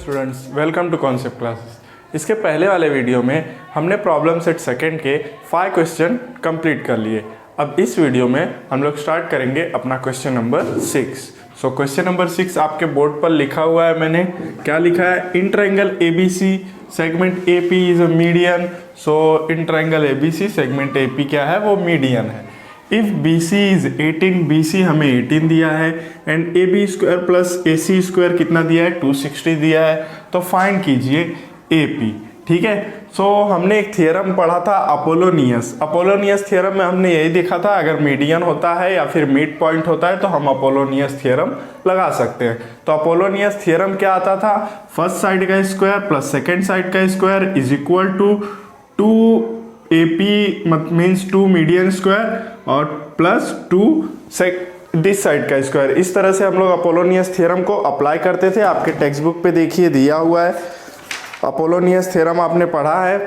Students, welcome to concept classes. इसके पहले वाले वीडियो में हमने प्रॉब्लम सेट सेकंड के 5 क्वेश्चन कंप्लीट कर लिए। अब इस वीडियो में हम लोग स्टार्ट करेंगे अपना question number 6। So question number 6 आपके बोर्ड पर लिखा हुआ है। मैंने क्या लिखा है? In triangle ABC segment AP is a median. So in triangle ABC segment AP क्या है? वो मीडियन है। इफ BC इज 18, BC हमें 18 दिया है and AB square plus AC square कितना दिया है? 260 दिया है। तो फाइंड कीजिए AP। ठीक है। सो हमने एक थियरम पढ़ा था अपोलोनियस थियरम में हमने यही देखा था, अगर मीडियन होता है या फिर मिड पॉइंट होता है तो हम अपोलोनियस थियरम लगा सकते हैं। तो अपोलोनियस थियरम क्या आता था? फर्स्ट साइड का स्क्वायर प्लस सेकेंड साइड का square is equal to 2AP means 2 median square और प्लस 2 दिस साइड का स्क्वायर। इस तरह से हम लोग अपोलोनियस थ्योरम को अप्लाई करते थे। आपके टेक्स्ट बुक पे देखिए दिया हुआ है, अपोलोनियस थ्योरम आपने पढ़ा है।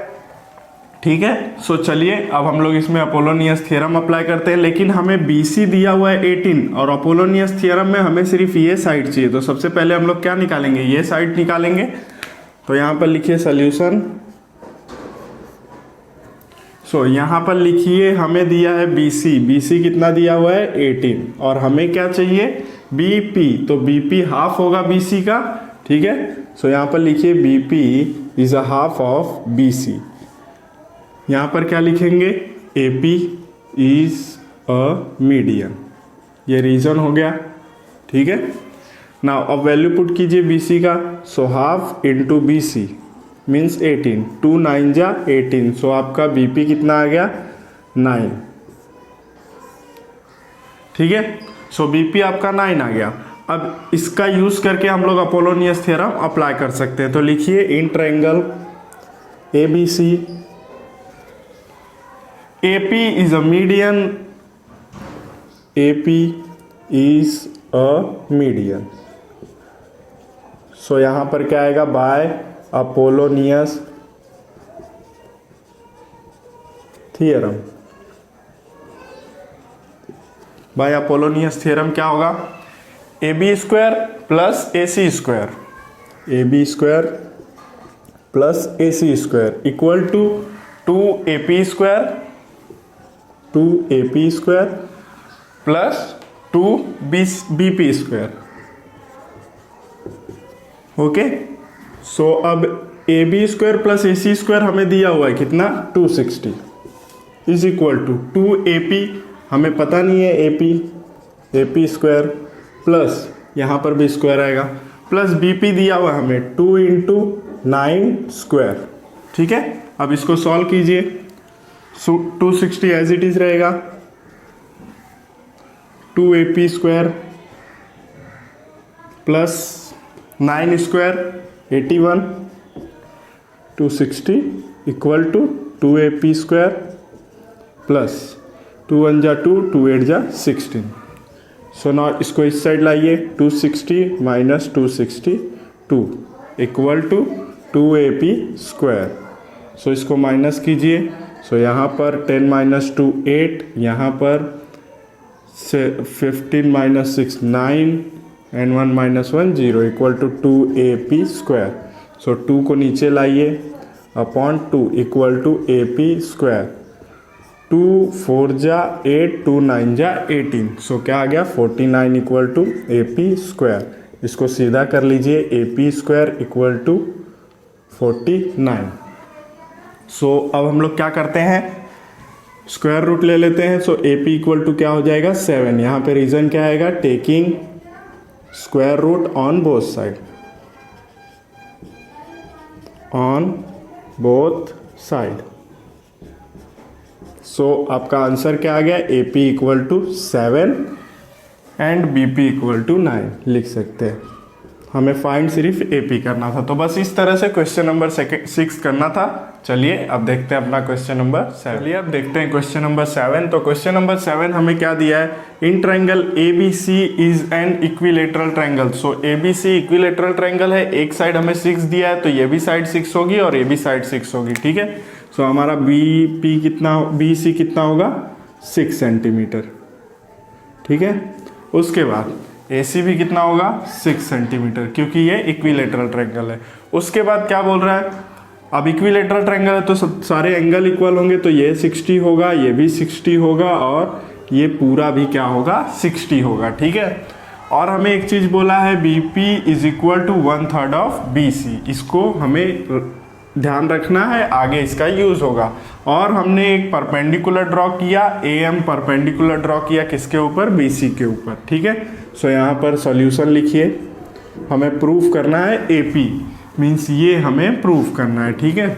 ठीक है। सो चलिए अब हम लोग इसमें अपोलोनियस थ्योरम अप्लाई करते हैं, लेकिन हमें BC दिया हुआ है 18 और अपोलोनियस थ्योरम में हमें सिर्फ ये साइड चाहिए। तो सबसे पहले हम लोग क्या निकालेंगे? ये साइड निकालेंगे। तो यहाँ पर लिखिए सोल्यूशन। सो यहाँ पर लिखिए हमें दिया है BC कितना दिया हुआ है? 18 और हमें क्या चाहिए? BP। तो BP हाफ होगा BC का। ठीक है। सो यहाँ पर लिखिए BP is a half of BC। यहाँ पर क्या लिखेंगे? AP is a median. ये रीजन हो गया। ठीक है। नाउ अब वैल्यू पुट कीजिए BC का। So half into BC means 18, 2 9 जा 18। सो आपका BP कितना आ गया? 9। ठीक है। सो BP आपका 9 आ गया। अब इसका यूज करके हम लोग अपोलोनियस थ्योरम अप्लाई कर सकते हैं। तो लिखिए in triangle ABC AP is a median, AP is a median. So यहां पर क्या आएगा? By Apollonius theorem. By Apollonius theorem क्या होगा? AB square plus AC square, AB square plus AC square equal to 2AP square, 2AP square plus 2BP square. Okay. So अब AB square plus AC square हमें दिया हुआ है कितना? 260 is equal to 2AP, हमें पता नहीं है AP स्क्वायर प्लस यहाँ पर भी स्क्वायर आएगा प्लस BP दिया हुआ है हमें 2 इंटू 9 स्क्वायर। ठीक है। अब इसको सॉल्व कीजिए। 260 एज इट इज रहेगा, 2AP square plus 9 square 81, 260 equal to 2AP square plus 2 1 जा 2, 2 8 जा 16। सो नाउ इसको इस साइड लाइए। 260 minus 262 equal to 2AP square. So इसको माइनस कीजिए। सो यहाँ पर 10 माइनस 2 8, यहाँ पर 15 minus 6 9 and 1 minus 1 0 equal to 2AP square. So 2 को नीचे लाइए upon 2 equal to AP square. 2 4 जा 8, 2 9 जा 18। सो क्या आ गया? 49 इक्वल टू AP स्क्वायर। इसको सीधा कर लीजिए। AP square equal to 49। So अब हम लोग क्या करते हैं? स्क्वायर रूट ले लेते हैं। सो AP इक्वल टू क्या हो जाएगा? 7। यहाँ पे रीजन क्या आएगा? Taking square root on both side, on both side. So आपका आंसर क्या आ गया? AP equal to 7 and BP equal to 9 लिख सकते हैं। हमें फाइंड सिर्फ AP करना था। तो बस इस तरह से क्वेश्चन नंबर 6 करना था। चलिए अब देखते हैं अपना क्वेश्चन नंबर 7। चलिए अब देखते हैं क्वेश्चन नंबर 7। तो क्वेश्चन नंबर 7 हमें क्या दिया है? In triangle ABC is an equilateral triangle. So ABC equilateral triangle है। एक साइड हमें 6 दिया है तो ये भी साइड 6 होगी और ये भी साइड 6 होगी। ठीक है। सो हमारा BC कितना होगा? 6 सेंटीमीटर। ठीक है। उसके बाद AC भी कितना होगा 6 सेंटीमीटर, क्योंकि ये इक्विलेटरल ट्रायंगल है। उसके बाद क्या बोल रहा है, अब इक्विलेटरल ट्रायंगल है तो सारे एंगल इक्वल होंगे, तो ये 60 होगा, ये भी 60 होगा और ये पूरा भी क्या होगा 60 होगा, ठीक है। और हमें एक चीज़ बोला है BP is equal to 1/3 of BC, इसको हमें ध्यान रखना है, आगे इसका यूज़ होगा। और हमने एक परपेंडिकुलर ड्रॉ किया, AM परपेंडिकुलर ड्रॉ किया किसके ऊपर, BC के ऊपर, ठीक है। सो यहाँ पर सॉल्यूशन लिखिए, हमें प्रूफ करना है AP, मीन्स ये हमें प्रूफ करना है, ठीक है।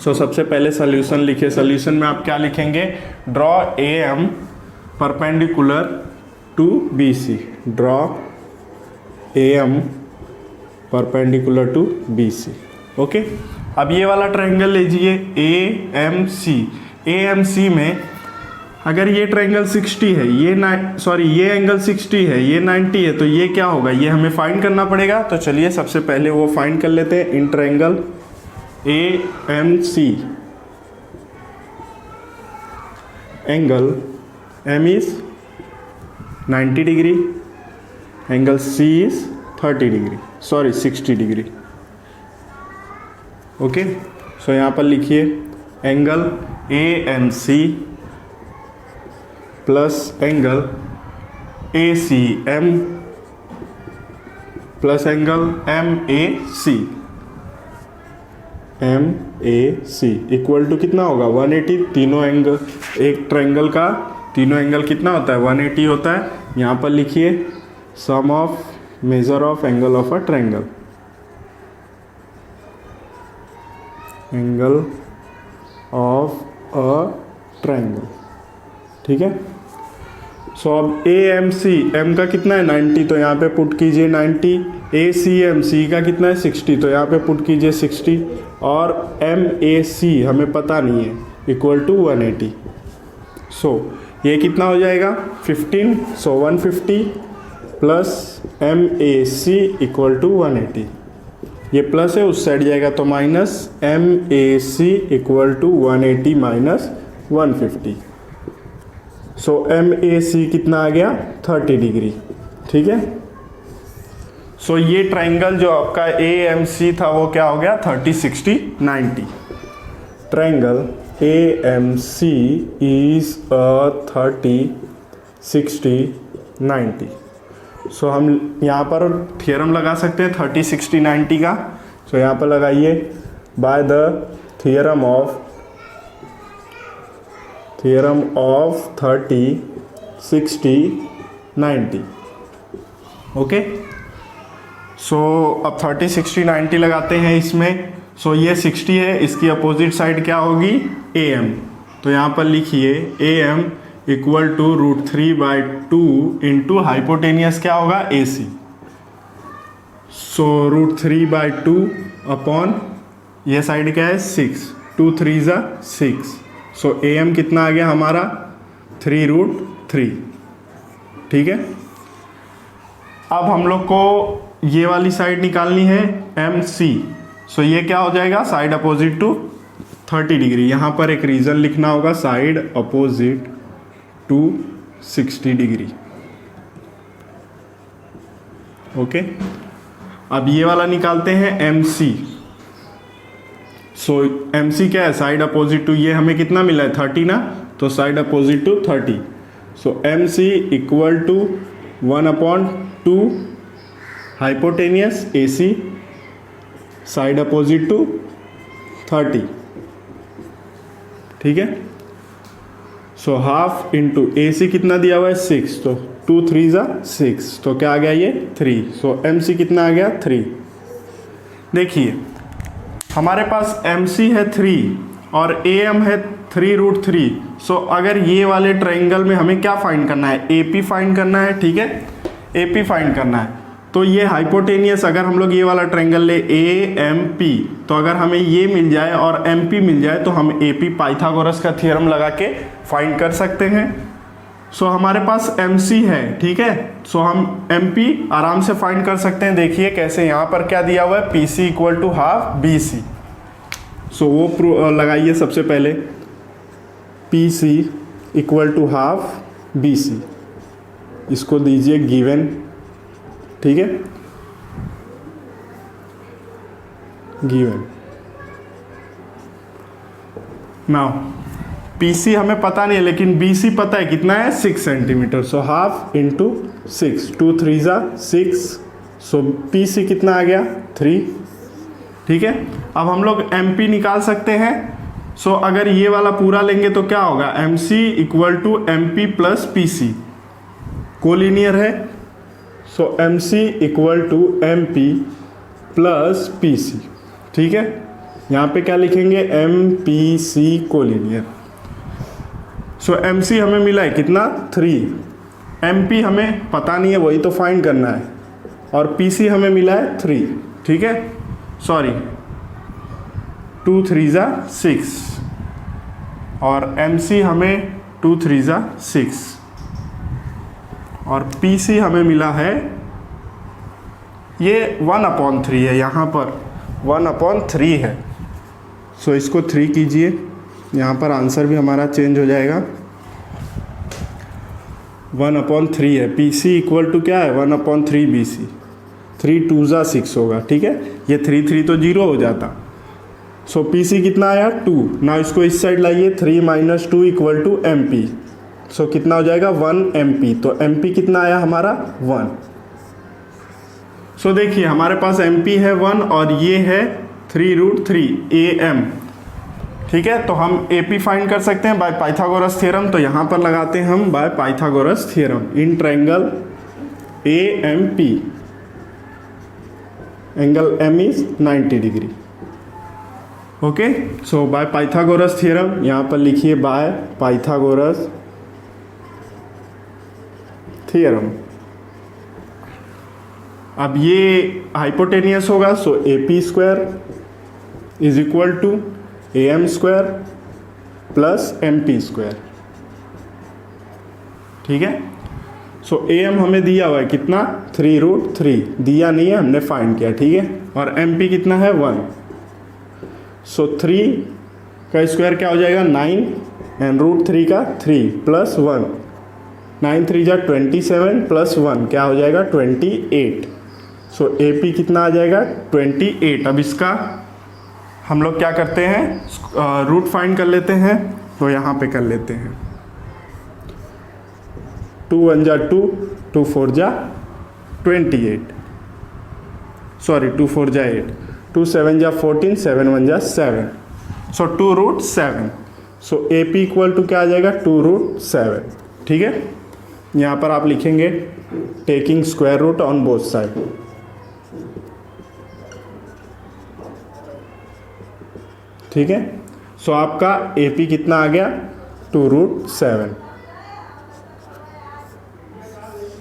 सो सबसे पहले सॉल्यूशन लिखिए। सॉल्यूशन में आप क्या लिखेंगे, draw AM perpendicular to BC, draw AM perpendicular to BC, okay. अब ये वाला ट्रायंगल लीजिए AMC। AMC में अगर ये ट्रायंगल 60 है, ये एंगल 60 है, ये 90 है, तो ये क्या होगा, ये हमें फाइंड करना पड़ेगा। तो चलिए सबसे पहले वो फाइंड कर लेते हैं। In triangle AMC angle M is 90 degree, angle C is 30 degree, sorry 60 degree, okay. So यहाँ पर लिखिए angle AMC plus angle ACM plus angle MAC equal to कितना होगा 180। तीनों एंगल, एक ट्रायंगल का तीनों एंगल कितना होता है 180 होता है। यहाँ पर लिखिए sum of measure of angle of a triangle, angle of a triangle, ठीक है। सो अब AMC M का कितना है 90, तो यहाँ पे पुट कीजिए 90। ACM C का कितना है 60, तो यहाँ पे पुट कीजिए 60। और MAC हमें पता नहीं है, इक्वल टू 180। सो ये कितना हो जाएगा 15, so 150 plus MAC equal to 180। ये प्लस है, उस साइड जाएगा तो minus, MAC equal to 180 minus 150। So MAC कितना आ गया 30 डिग्री, ठीक है। सो ये ट्रायंगल जो आपका AMC था वो क्या हो गया 30, 60, 90। Triangle AMC is 30, 60, 90। सो हम यहाँ पर थियरम लगा सकते हैं 30, 60, 90 का। सो यहाँ पर लगाइए, by the theorem of 30, 60, 90, okay. So अब 30, 60, 90 लगाते हैं इसमें। सो ये 60 है, इसकी अपोजिट साइड क्या होगी AM, तो यहाँ पर लिखिए AM equal to √3/2 into hypotenuse क्या होगा AC। सो √3/2 अपॉन ये साइड क्या है 6, 2 3 ज़ा 6। सो AM कितना आ गया हमारा 3√3, ठीक है। अब हम लोग को ये वाली साइड निकालनी है MC। सो ये क्या हो जाएगा साइड अपोजिट टू 30 डिग्री। यहाँ पर एक रीजन लिखना होगा, side opposite to 60 degree, okay. अब ये वाला निकालते हैं MC। सो MC क्या है साइड अपोजिट टू, ये हमें कितना मिला है 30 ना, तो side opposite to 30। So MC equal to 1/2 hypotenuse AC side opposite to 30, ठीक है। सो हाफ इंटू AC कितना दिया हुआ है 6, तो 2 3 ज़ा 6, तो क्या आ गया ये 3। सो MC कितना आ गया 3। देखिए हमारे पास MC है 3 और AM है 3√3। सो अगर ये वाले ट्रायंगल में हमें क्या फाइंड करना है, AP फाइंड करना है, ठीक है, AP फाइंड करना है। तो ये हाइपोटेनियस, अगर हम लोग ये वाला ट्रायंगल ले AMP, तो अगर हमें ये मिल जाए और MP मिल जाए तो हम AP पाइथागोरस का थ्योरम लगा के फाइंड कर सकते हैं। सो हमारे पास MC है, ठीक है। सो हम MP आराम से फाइंड कर सकते हैं। देखिए कैसे, यहाँ पर क्या दिया हुआ है PC equal to half BC। So वो लगाइए सबसे पहले, PC equal to half BC, इसको दीजिए गिवन, ठीक है, गिवन। नाउ PC हमें पता नहीं है, लेकिन BC पता है कितना है, 6 सेंटीमीटर। सो हाफ इंटू 6, 2 3 जा 6, सो PC कितना आ गया 3, ठीक है। अब हम लोग MP निकाल सकते हैं। सो अगर ये वाला पूरा लेंगे तो क्या होगा, MC equal to MP plus PC, collinear है। So MC equal to MP plus PC, ठीक है। यहाँ पे क्या लिखेंगे, MPC कोलिनियर। सो MC हमें मिला है कितना 3, MP हमें पता नहीं है, वही तो फाइंड करना है, और PC हमें मिला है 3, ठीक है। सॉरी 2 3 जा 6, और MC हमें 2 3 जा 6, और PC हमें मिला है, ये 1/3 है, यहाँ पर 1/3 है। सो इसको 3 कीजिए, यहाँ पर आंसर भी हमारा चेंज हो जाएगा, 1/3 है। PC इक्वल टू क्या है, 1/3 BC, 3 2 जा 6 होगा, ठीक है। ये 3 3 तो 0 हो जाता। सो PC कितना आया 2, ना इसको इस साइड लाइए, 3 - 2 इक्वल टू MP। सो कितना हो जाएगा 1 MP, तो MP कितना आया हमारा 1। सो देखिए हमारे पास MP है 1 और ये है 3√3 AM, ठीक है। तो हम AP फाइंड कर सकते हैं बाय पाइथागोरस थ्योरम। तो यहाँ पर लगाते हैं हम by Pythagoras theorem in triangle AMP, angle M is 90 degree, okay. So by Pythagoras theorem, यहाँ पर लिखिए बाय पाइथागोरस थ्योरम। अब ये हाइपोटेनियस होगा, so AP square is equal to AM square plus MP square, ठीक है। सो AM हमें दिया हुआ है कितना 3√3, दिया नहीं है, हमने फाइंड किया, ठीक है। और MP कितना है 1। सो 3 का स्क्वायर क्या हो जाएगा 9, एंड √3 का 3 प्लस 1, 9 3 जा 27 प्लस 1 क्या हो जाएगा 28। सो AP कितना आ जाएगा 28। अब इसका हम लोग क्या करते हैं, रूट फाइंड कर लेते हैं। तो यहाँ पे कर लेते हैं, 2 1 जा 2, 2 4 जा 28, सॉरी 2 4 जा 8, 2 7 जा 14, 7 1 जा 7, सो 2√7। सो AP इक्वल टू क्या आ जाएगा 2√7, ठीक है। यहाँ पर आप लिखेंगे taking square root on both side, ठीक है। सो आपका AP कितना आ गया 2√7।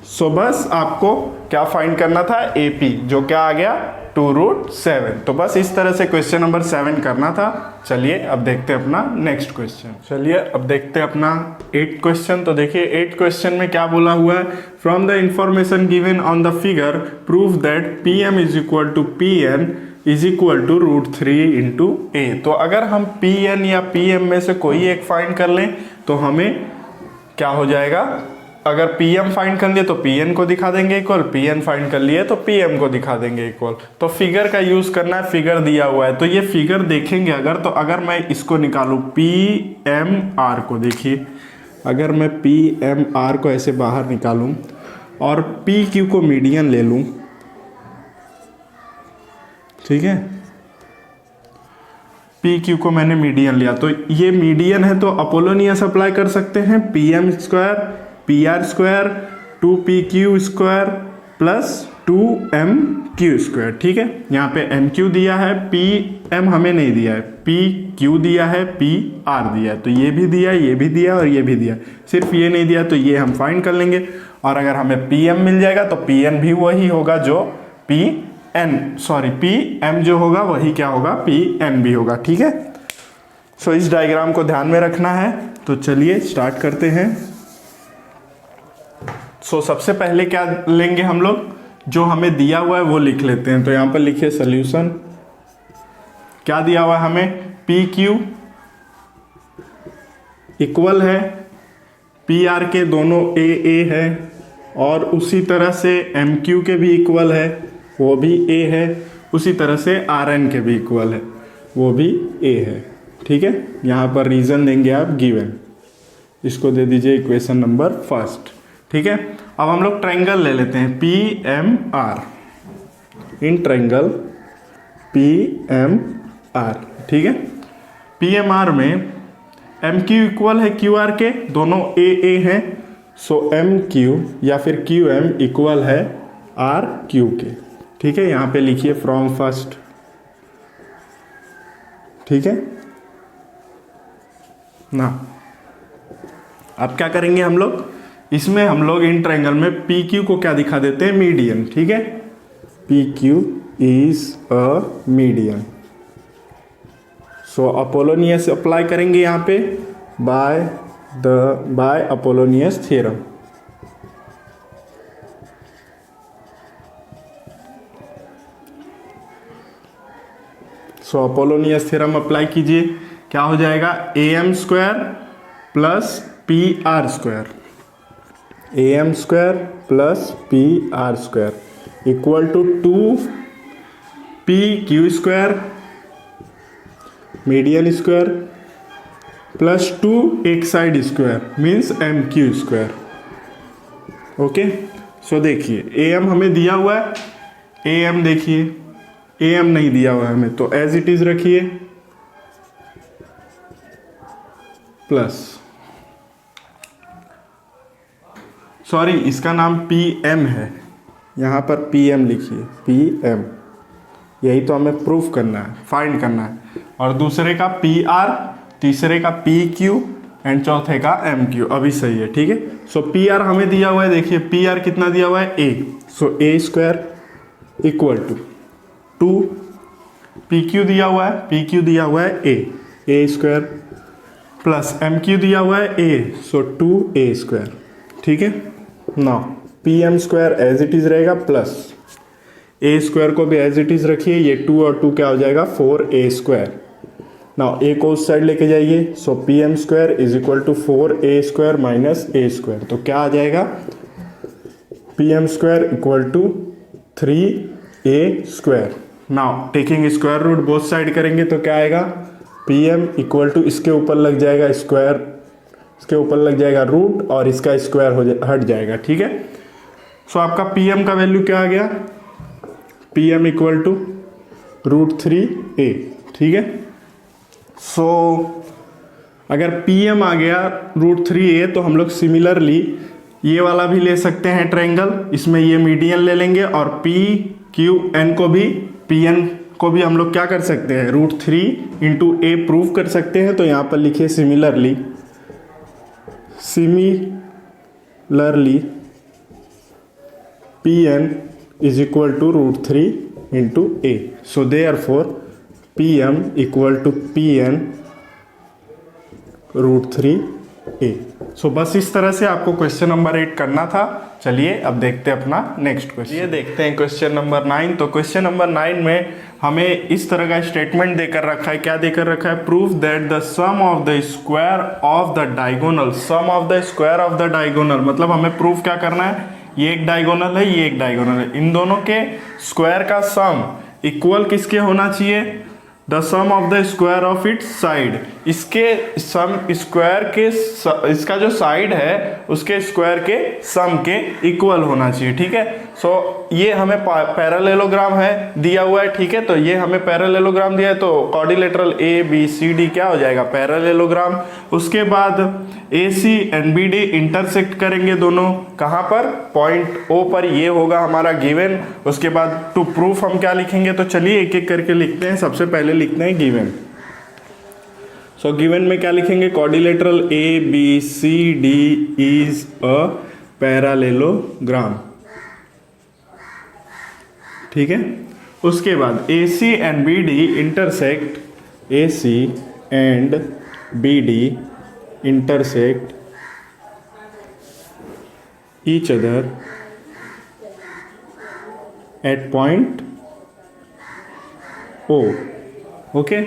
सो बस आपको क्या फाइंड करना था, AP, जो क्या आ गया 2√7। तो बस इस तरह से क्वेश्चन नंबर 7 करना था। चलिए अब देखते हैं अपना नेक्स्ट क्वेश्चन। चलिए अब देखते हैं अपना 8th क्वेश्चन। तो देखिए 8th क्वेश्चन में क्या बोला हुआ है, from the information given on the figure prove that PM is equal to PN is equal to √3 into A। तो अगर हम PN या PM में से कोई एक फाइंड कर लें तो हमें क्या हो जाएगा, अगर PM फाइंड कर लिए तो PN को दिखा देंगे इक्वल, PN फाइंड कर लिए तो PM को दिखा देंगे इक्वल। तो फिगर का यूज करना है, फिगर दिया हुआ है तो ये फिगर देखेंगे अगर, तो अगर मैं इसको निकालूं PMR को, देखिए अगर मैं PMR को ऐसे बाहर निकालूं और PQ को मीडियन ले लूं, ठीक है, PQ को मैंने मीडियन लिया, तो ये मीडियन है तो अपोलोनियस अप्लाई कर सकते हैं, PM square PR square 2PQ square plus 2MQ square, ठीक है। यहाँ पे MQ दिया है, PM हमें नहीं दिया है, PQ दिया है, PR दिया है, तो ये भी दिया, ये भी दिया और ये भी दिया, सिर्फ ये नहीं दिया, तो ये हम फाइंड कर लेंगे। और अगर हमें PM मिल जाएगा तो PN भी वही होगा जो PM जो होगा वही क्या होगा PN भी होगा, ठीक है। सो इस डायग्राम को ध्यान में रखना है। तो चलिए स्टार्ट करते हैं। सो सबसे पहले क्या लेंगे हम लोग, जो हमें दिया हुआ है वो लिख लेते हैं। तो यहाँ पर लिखिए सॉल्यूशन, क्या दिया हुआ है हमें, PQ इक्वल है PR के दोनों A है और उसी तरह से MQ के भी इक्वल है, वो भी A है। उसी तरह से RN के भी इक्वल है, वो भी A है। ठीक है, यहाँ पर रीज़न देंगे आप गिवन, इसको दे दीजिए इक्वेशन नंबर फर्स्ट। ठीक है, अब हम लोग ट्रायंगल ले लेते हैं PMR, इन ट्रायंगल PMR। ठीक है, PMR में MQ इक्वल है QR के, दोनों AA हैं, सो MQ या फिर QM इक्वल है RQ के। ठीक है, यहाँ पे लिखिए फ्रॉम फर्स्ट। ठीक है ना, अब क्या करेंगे हम लोग, इसमें हम लोग इन ट्रायंगल में PQ को क्या दिखा देते हैं, मीडियन। ठीक है, PQ is a median. So Apollonius apply करेंगे यहाँ पे by Apollonius theorem. So Apollonius theorem apply कीजिए, क्या हो जाएगा, AM square plus PR square, AM square plus PR square equal to 2PQ square median square plus 2 एक side square means MQ square. Okay, so देखिए AM हमें दिया हुआ है, AM देखिए AM नहीं दिया हुआ है हमें, तो एज इट इज रखिए प्लस, सॉरी इसका नाम PM है, यहाँ पर PM लिखिए, PM, यही तो हमें प्रूफ करना है, फाइंड करना है। और दूसरे का PR, तीसरे का PQ एंड चौथे का MQ। अभी सही है। ठीक है, सो PR हमें दिया हुआ है, देखिए PR कितना दिया हुआ है, A, so A square equal to 2, PQ दिया हुआ है, PQ दिया हुआ है A स्क्वायर प्लस MQ दिया हुआ है A, सो 2A स्क्वायर। ठीक है, now PM square as it is रहेगा प्लस A स्क्वायर को भी एज इट इज रखिए, ये 2 और 2 क्या हो जाएगा, 4A स्क्वायर। नाउ A को उस साइड लेके जाइए, so PM square is equal to 4A square minus A square, तो क्या आ जाएगा, PM square equal to 3A square. Now taking square root both side करेंगे तो क्या आएगा, PM इक्वल टू इसके ऊपर लग जाएगा स्क्वायर, इसके ऊपर लग जाएगा रूट और इसका स्क्वायर हट जाएगा। ठीक है, सो आपका PM का वैल्यू क्या आ गया, PM इक्वल टू √3A। ठीक है, सो अगर PM आ गया √3A तो हम लोग सिमिलरली ये वाला भी ले सकते हैं ट्रायंगल, इसमें ये मीडियन ले लेंगे और PQN को भी, PN को भी हम लोग क्या कर सकते हैं, √3 इंटू A प्रूव कर सकते हैं। तो यहाँ पर लिखिए similarly PN is equal to √3 into A. So therefore PM equal to PN √3A. सो बस इस तरह से आपको क्वेश्चन नंबर 8 करना था। चलिए अब देखते हैं अपना नेक्स्ट क्वेश्चन। ये देखते हैं क्वेश्चन नंबर 9। तो क्वेश्चन नंबर 9 में हमें इस तरह का स्टेटमेंट देकर रखा है। क्या देकर रखा है, prove that the sum of the square of the diagonal, sum of the square of the diagonal, मतलब हमें प्रूफ क्या करना है, ये एक डायगोनल है, ये एक डायगोनल है, इन दोनों के स्क्वायर का सम इक्वल किसके होना चाहिए, the sum of the square of its side, इसके सम स्क्वायर के इसका जो साइड है उसके स्क्वायर के सम के इक्वल होना चाहिए। ठीक है, सो ये हमें पैरेललोग्राम है दिया हुआ है। ठीक है, तो ये हमें पैरेललोग्राम दिया है, तो क्वाड्रिलेटरल ABCD क्या हो जाएगा, पैरेललोग्राम। उसके बाद AC एंड BD इंटरसेक्ट करेंगे दोनों, कहाँ पर, पॉइंट O पर, ये होगा हमारा गिवन। उसके बाद टू प्रूफ हम क्या लिखेंगे, तो चलिए एक एक करके लिखते हैं। सबसे पहले लिखते हैं गिवन। सो गिवन में क्या लिखेंगे, quadrilateral ABCD is a parallelogram. ठीक है, उसके बाद AC and BD intersect, AC and BD intersect each other at point O. Okay,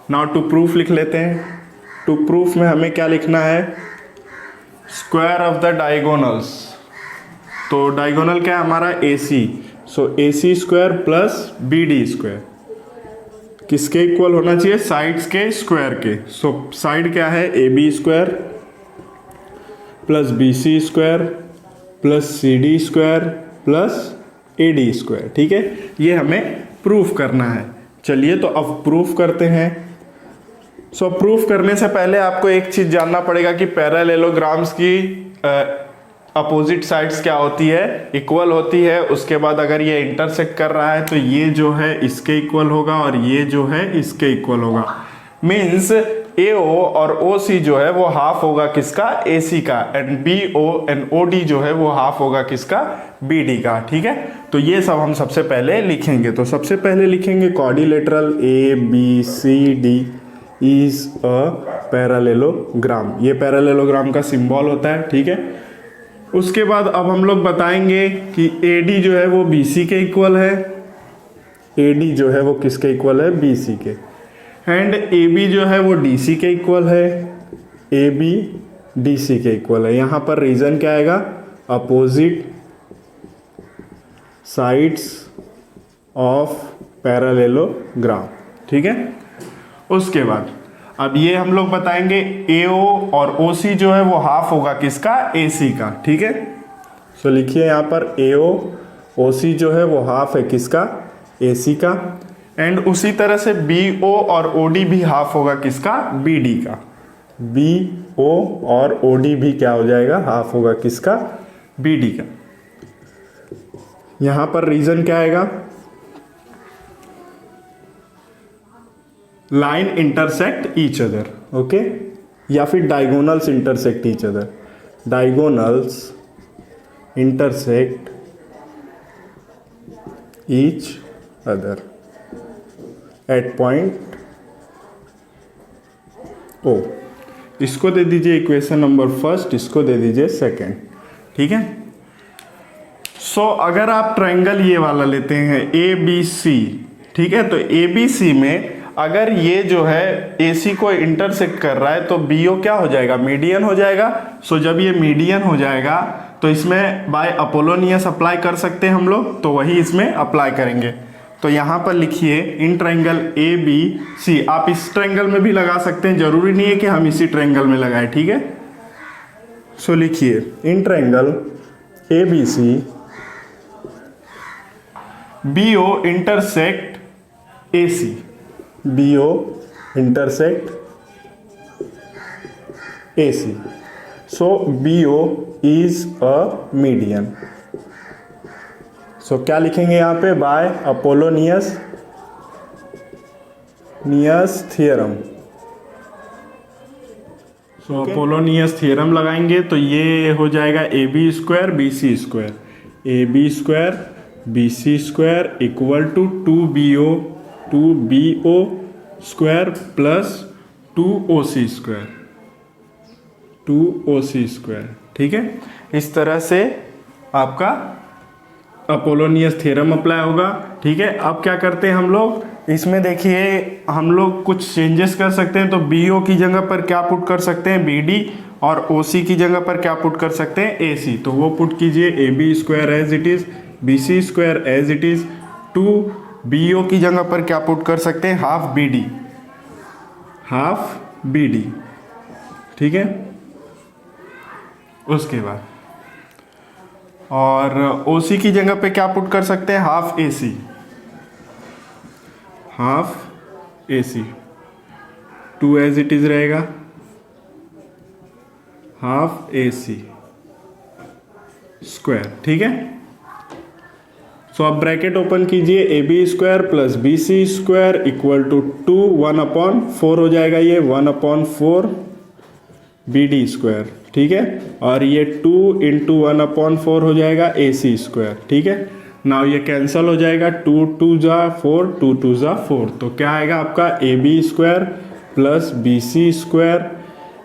now to proof लिख लेते हैं। टू प्रूफ में हमें क्या लिखना है, स्क्वायर ऑफ द डायगोनल्स, तो डायगोनल क्या है हमारा AC, सो AC square plus BD square किसके इक्वल होना चाहिए, साइड्स के स्क्वायर के। सो साइड क्या है AB square plus BC square plus CD square plus AD square. ठीक है, ये हमें प्रूफ करना है। चलिए तो अब प्रूफ करते हैं। सो प्रूफ करने से पहले आपको एक चीज जानना पड़ेगा कि पैरेललोग्राम्स की अपोजिट साइड्स क्या होती है, इक्वल होती है। उसके बाद अगर ये इंटरसेक्ट कर रहा है तो ये जो है इसके इक्वल होगा और ये जो है इसके इक्वल होगा। मीन्स AO और OC जो है वो हाफ होगा किसका, AC का, एंड BO एंड OD जो है वो हाफ होगा किसका, BD का। ठीक है, तो ये सब हम सबसे पहले लिखेंगे। तो सबसे पहले लिखेंगे quadrilateral ABCD is a parallelogram. ये पैरेललोग्राम का सिंबल होता है। ठीक है, उसके बाद अब हम लोग बताएंगे कि AD जो है वो BC के इक्वल है, AD जो है वो किसके इक्वल है, BC के, एंड AB जो है वो DC के इक्वल है, AB DC के इक्वल है। यहाँ पर रीजन क्या आएगा, अपोजिट साइड्स ऑफ पैरेललोग्राम। ठीक है, उसके बाद अब ये हम लोग बताएंगे AO और OC जो है वो हाफ होगा किसका, AC का। ठीक है, सो लिखिए यहाँ पर AO OC जो है वो हाफ है किसका, AC का, एंड उसी तरह से BO और OD भी हाफ होगा किसका, BD का। BO और OD भी क्या हो जाएगा, हाफ होगा किसका, BD का। यहां पर रीजन क्या आएगा, line intersect each other. Okay, या फिर diagonals intersect each other, diagonals intersect each other at point O। इसको दे दीजिए इक्वेशन नंबर फर्स्ट, इसको दे दीजिए सेकेंड। ठीक है, सो अगर आप ट्रायंगल ये वाला लेते हैं ABC, ठीक है, तो ABC में अगर ये जो है AC को इंटरसेक्ट कर रहा है तो BO क्या हो जाएगा, मीडियन हो जाएगा। सो जब ये मीडियन हो जाएगा तो इसमें बाय अपोलोनियस अप्लाई कर सकते हैं हम लोग, तो वही इसमें अप्लाई करेंगे। तो यहाँ पर लिखिए इन ट्रायंगल ABC, आप इस ट्रायंगल में भी लगा सकते हैं, जरूरी नहीं है कि हम इसी ट्रायंगल में लगाएं। ठीक है, सो लिखिए in triangle ABC BO intersect AC, BO intersect AC, so BO is a median. So क्या लिखेंगे यहाँ पे, by Apollonius theorem. So Apollonius theorem लगाएंगे तो ये हो जाएगा AB square BC square, AB square BC square equal to 2BO square plus 2OC square, 2OC square. ठीक है, इस तरह से आपका अपोलोनियस थ्योरम अप्लाई होगा। ठीक है, अब क्या करते हैं हम लोग, इसमें देखिए हम लोग कुछ चेंजेस कर सकते हैं। तो BO की जगह पर क्या पुट कर सकते हैं, BD, और OC की जगह पर क्या पुट कर सकते हैं, AC। तो वो पुट कीजिए AB square as it is, BC square as it is, 2BO की जगह पर क्या पुट कर सकते हैं, हाफ BD, हाफ BD। ठीक है, उसके बाद और OC की जगह पे क्या पुट कर सकते हैं, half AC, half AC, 2 as it is रहेगा, हाफ AC स्क्वायर। ठीक है, सो अब ब्रैकेट ओपन कीजिए, AB square plus BC square equal to 2, 1/4 हो जाएगा, ये 1/4 BD स्क्वायर। ठीक है, और ये 2 इंटू 1/4 हो जाएगा AC स्क्वायर। ठीक है, नाउ ये कैंसल हो जाएगा, 2 2 जा 4, 2 2 जा 4, तो क्या आएगा आपका AB square plus BC square.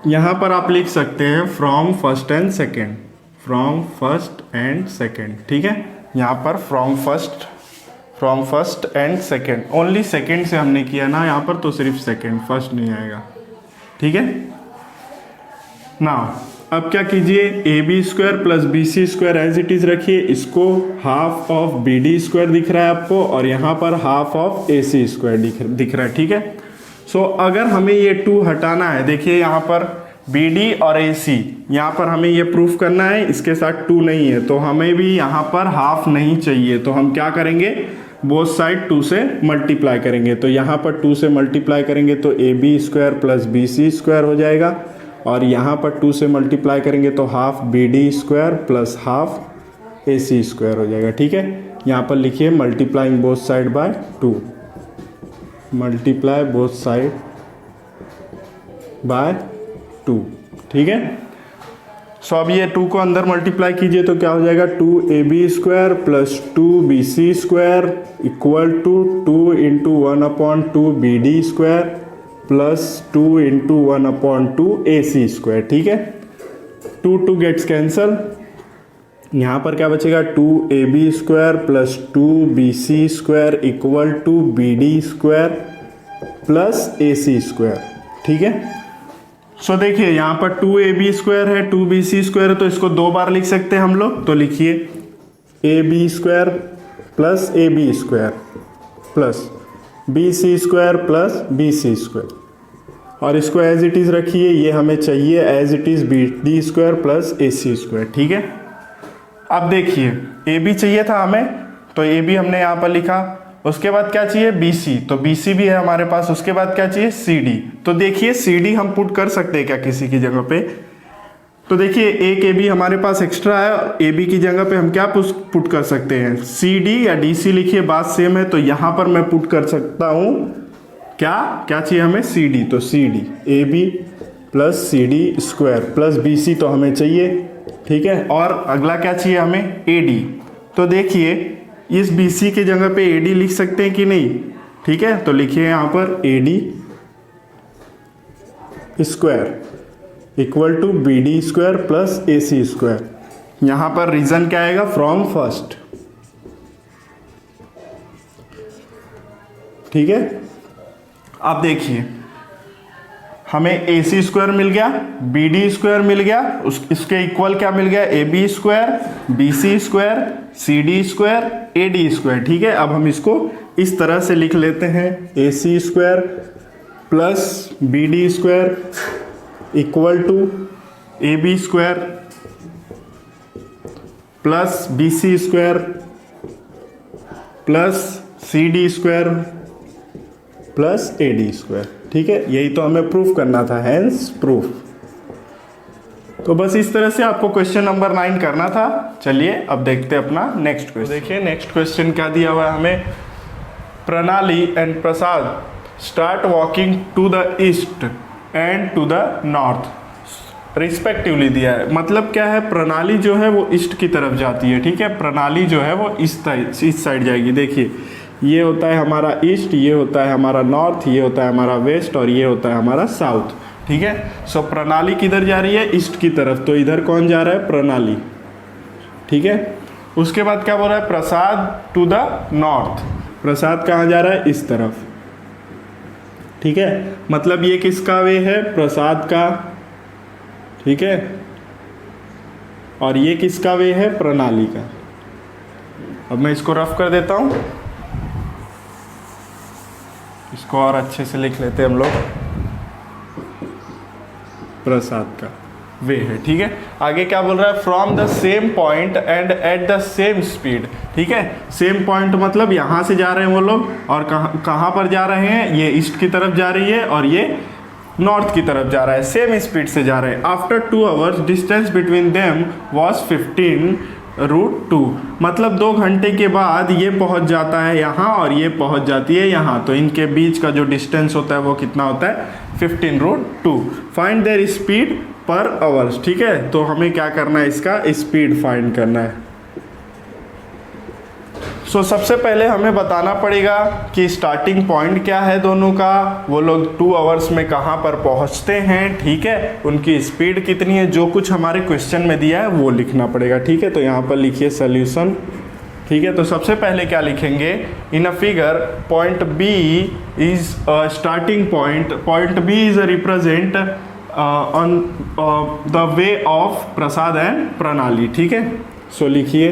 यहाँ पर आप लिख सकते हैं from first and second, from first and second. ठीक है, यहाँ पर from first and second, only second से हमने किया ना यहाँ पर, तो सिर्फ सेकेंड, फर्स्ट नहीं आएगा। ठीक है, नाउ अब क्या कीजिए, A B square plus B C square as it is रखिए, इसको half of B D square दिख रहा है आपको, और यहाँ पर half of A C square दिख रहा है, ठीक है। सो अगर हमें ये 2 हटाना है, देखिए यहाँ पर बी डी और ए सी, यहाँ पर हमें ये प्रूफ करना है इसके साथ 2 नहीं है, तो हमें भी यहाँ पर हाफ नहीं चाहिए, तो हम क्या करेंगे, बोथ साइड 2 से मल्टीप्लाई करेंगे। तो यहाँ पर 2 से मल्टीप्लाई करेंगे तो A B square plus B C square हो जाएगा, और यहाँ पर 2 से मल्टीप्लाई करेंगे तो half B D square plus half A C square हो जाएगा, ठीक है। यहाँ पर लिखिए multiplying both side by 2, multiply both side by 2, ठीक है। सो अब ये 2 को अंदर मल्टीप्लाई कीजिए तो क्या हो जाएगा, 2 A B square plus 2 B C square equal to 2 into 1/2 B D square plus 2 into 1/2 A C square, ठीक है। 2 गेट्स कैंसल, यहाँ पर क्या बचेगा, 2 A B square plus 2 B C square equal to B D square plus A C square, ठीक है। सो देखिए यहाँ पर 2 ए बी स्क्वायर है, 2 बी सी स्क्वायर है, तो इसको 2 बार लिख सकते हैं हम लोग, तो लिखिए A B square plus A B square plus B C square plus B C square, और इसको एज इट इज रखिए, ये हमें चाहिए as it is B D square plus A C square, ठीक है। अब देखिए ए बी चाहिए था हमें, तो ए बी हमने यहाँ पर लिखा, उसके बाद क्या चाहिए, बी सी, तो बी सी भी है हमारे पास, उसके बाद क्या चाहिए, सी डी। तो देखिए सी डी हम पुट कर सकते हैं क्या किसी की जगह पे, तो देखिए एक ए बी हमारे पास एक्स्ट्रा है, ए बी की जगह पे हम क्या पुट कर सकते हैं, सी डी या डी सी लिखिए, बात सेम है, तो यहाँ पर मैं पुट कर सकता हूँ क्या चाहिए हमें, सी डी, तो C D A B plus C D square plus B C तो हमें चाहिए, ठीक है। और अगला क्या चाहिए हमें, ए डी, तो देखिए इस बी सी की जगह पे ए डी लिख सकते हैं कि नहीं, ठीक है, तो लिखिए यहाँ पर A D square equal to B D square plus A C square, यहाँ पर रीजन क्या आएगा, फ्रॉम फर्स्ट, ठीक है। अब देखिए हमें ए सी स्क्वायर मिल गया, बी डी स्क्वायर मिल गया, इसके इक्वल क्या मिल गया, A B square, B C square, C D square, A D square, ठीक है। अब हम इसको इस तरह से लिख लेते हैं, A C square plus B D square equal to A B square plus B C square plus C D square plus A D square, ठीक है। यही तो हमें प्रूफ करना था, हेंस प्रूफ। तो बस इस तरह से आपको क्वेश्चन नंबर 9 करना था। चलिए अब देखते हैं अपना नेक्स्ट क्वेश्चन। देखिए नेक्स्ट क्वेश्चन क्या दिया हुआ है हमें, Pranali and Prasad start walking to the east and to the north respectively दिया है। मतलब क्या है, प्रणाली जो है वो ईस्ट की तरफ जाती है, ठीक है, प्रणाली जो है वो इस साइड जाएगी। देखिए ये होता है हमारा ईस्ट, ये होता है हमारा नॉर्थ, ये होता है हमारा वेस्ट, और ये होता है हमारा साउथ, ठीक है। सो प्रणाली किधर जा रही है, ईस्ट की तरफ, तो इधर कौन जा रहा है, प्रणाली, ठीक है। उसके बाद क्या बोल रहा है, प्रसाद टू द नॉर्थ, प्रसाद कहाँ जा रहा है, इस तरफ, ठीक है। मतलब ये किसका वे है, प्रसाद का, ठीक है, और ये किसका वे है, प्रणाली का। अब मैं इसको रफ कर देता हूं, इसको और अच्छे से लिख लेते हैं हम लोग, प्रसाद का वे है, ठीक है। आगे क्या बोल रहा है, from the same point and eight the same speed, ठीक है। सेम पॉइंट मतलब यहाँ से जा रहे हैं वो लोग, और कहाँ पर जा रहे हैं, ये ईस्ट की तरफ जा रही है और ये नॉर्थ की तरफ जा रहा है, सेम स्पीड से जा रहे हैं। After 2 hours distance between them was 15√2, मतलब 2 घंटे के बाद ये पहुंच जाता है यहाँ और ये पहुंच जाती है यहाँ, तो इनके बीच का जो डिस्टेंस होता है वो कितना होता है, 15√2। फाइंड देयर स्पीड पर आवर्स, ठीक है। तो हमें क्या करना है, इसका स्पीड फाइंड करना है। सो सबसे पहले हमें बताना पड़ेगा कि स्टार्टिंग पॉइंट क्या है दोनों का, वो लोग 2 आवर्स में कहाँ पर पहुँचते हैं, ठीक है, उनकी स्पीड कितनी है, जो कुछ हमारे क्वेश्चन में दिया है वो लिखना पड़ेगा, ठीक है। तो यहाँ पर लिखिए सॉल्यूशन, ठीक है। तो सबसे पहले क्या लिखेंगे, in a figure point B is starting point, point B is represent on the way of Prasad and Pranali, ठीक है। सो लिखिए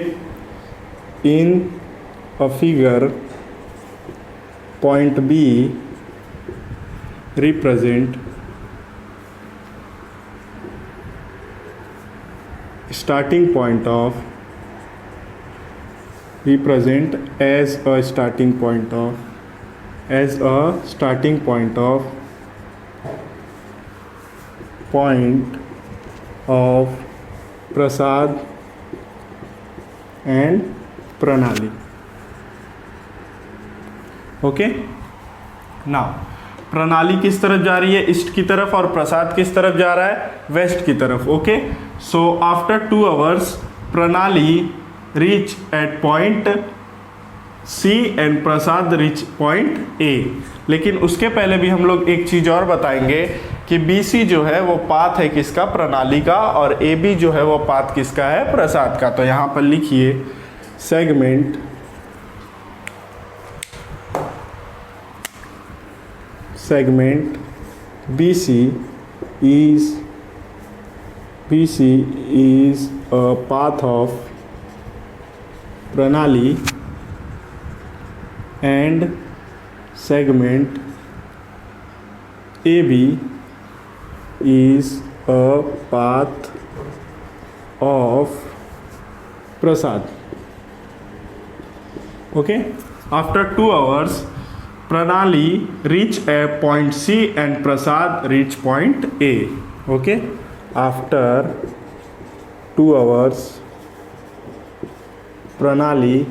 in a figure point B represent starting point of represent as a starting point of Prasad and Pranali. Okay, now Pranali किस तरफ जा रही है? East की तरफ, और प्रसाद किस तरफ जा रहा है? वेस्ट की तरफ। Okay, so after 2 hours Pranali reach at point C and Prasad reach point A. लेकिन उसके पहले भी हम लोग एक चीज और बताएंगे कि BC जो है वो पाथ है किसका? प्रणाली का, और AB जो है वो पाथ किसका है? प्रसाद का। तो यहां पर लिखिए segment BC is a path of pranali and segment AB is a path of prasad. Okay, after 2 hours Pranali reach a point C and Prasad reach point A. Okay, after 2 hours Pranali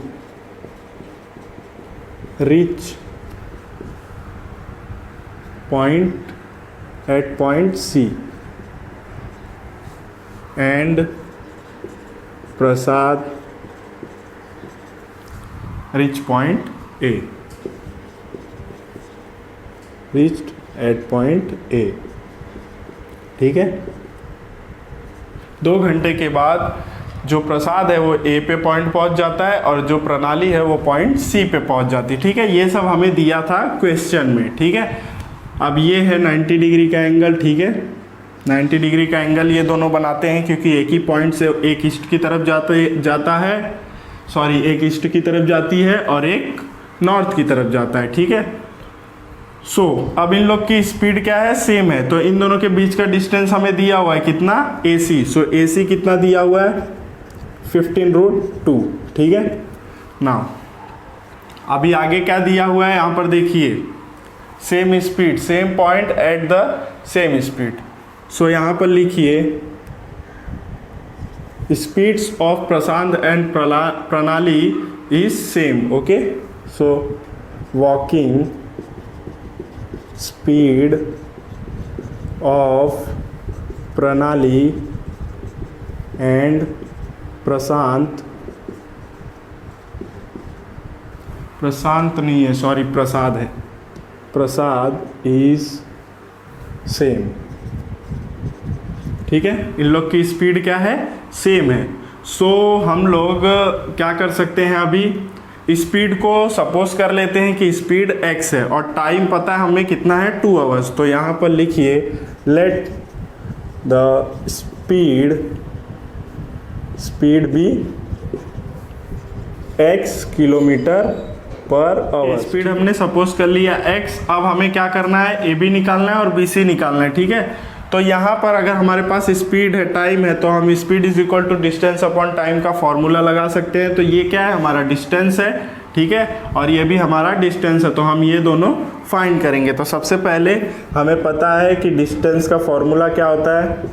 reach point C and Prasad reach point A. Reached at point A. ठीक है, 2 घंटे के बाद जो प्रसाद है वो A पे point पहुंच जाता है और जो प्रणाली है वो पॉइंट C पे पहुंच जाती है। ठीक है, ये सब हमें दिया था क्वेश्चन में। ठीक है, अब ये है 90 डिग्री का एंगल। ठीक है, 90 डिग्री का एंगल ये दोनों बनाते हैं क्योंकि एक ही पॉइंट से एक ईस्ट की तरफ एक ईस्ट की तरफ जाती है और एक नॉर्थ की तरफ जाता है। ठीक है, सो अब इन लोग की स्पीड क्या है? सेम है। तो इन दोनों के बीच का डिस्टेंस हमें दिया हुआ है कितना? AC। सो AC कितना दिया हुआ है? 15√2। ठीक है, नाउ अभी आगे क्या दिया हुआ है यहां पर देखिए, same speed, same point at the same speed. So यहां पर लिखिए speeds of Prasad and Pranali is same. Okay, so walking speed of Pranali and Prashant नहीं है, सॉरी प्रसाद है, प्रसाद इज सेम। ठीक है, इन लोग की स्पीड क्या है? सेम है। सो हम लोग क्या कर सकते हैं? अभी स्पीड को सपोज कर लेते हैं कि स्पीड x है और टाइम पता है हमें कितना है? 2 आवर्स। तो यहाँ पर लिखिए let the speed be x kilometre per hour. Speed हमने सपोज कर लिया x। अब हमें क्या करना है? AB निकालना है और BC निकालना है। ठीक है, तो यहाँ पर अगर हमारे पास स्पीड है, टाइम है, तो हम speed is equal to distance upon time का फॉर्मूला लगा सकते हैं। तो ये क्या है? हमारा डिस्टेंस है। ठीक है, और ये भी हमारा डिस्टेंस है, तो हम ये दोनों फाइंड करेंगे। तो सबसे पहले हमें पता है कि डिस्टेंस का फॉर्मूला क्या होता है?